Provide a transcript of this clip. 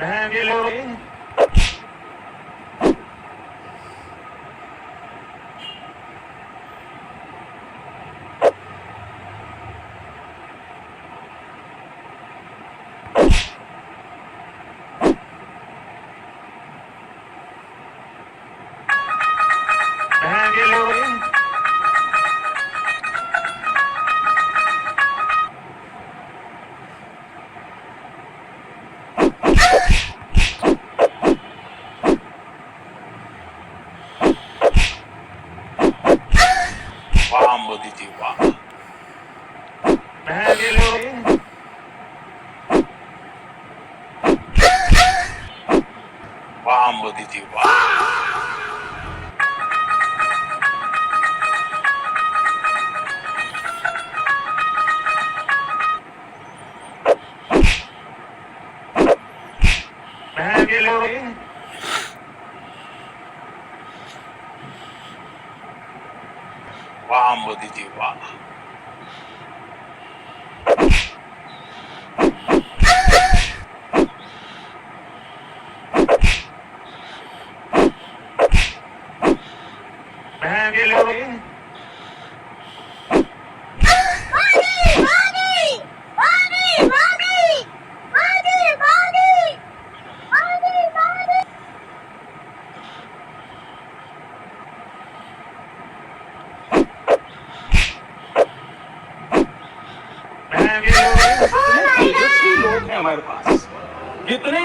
Bangalore. Bangalore. वाह मोदी जी वाह। Bangalore. वाह मोदी जी वाह। Bangalore. वाह मोदी जी वाह। Bangalore. Bangalore. कितने तेजस्वी लोग हैं हमारे पास, कितने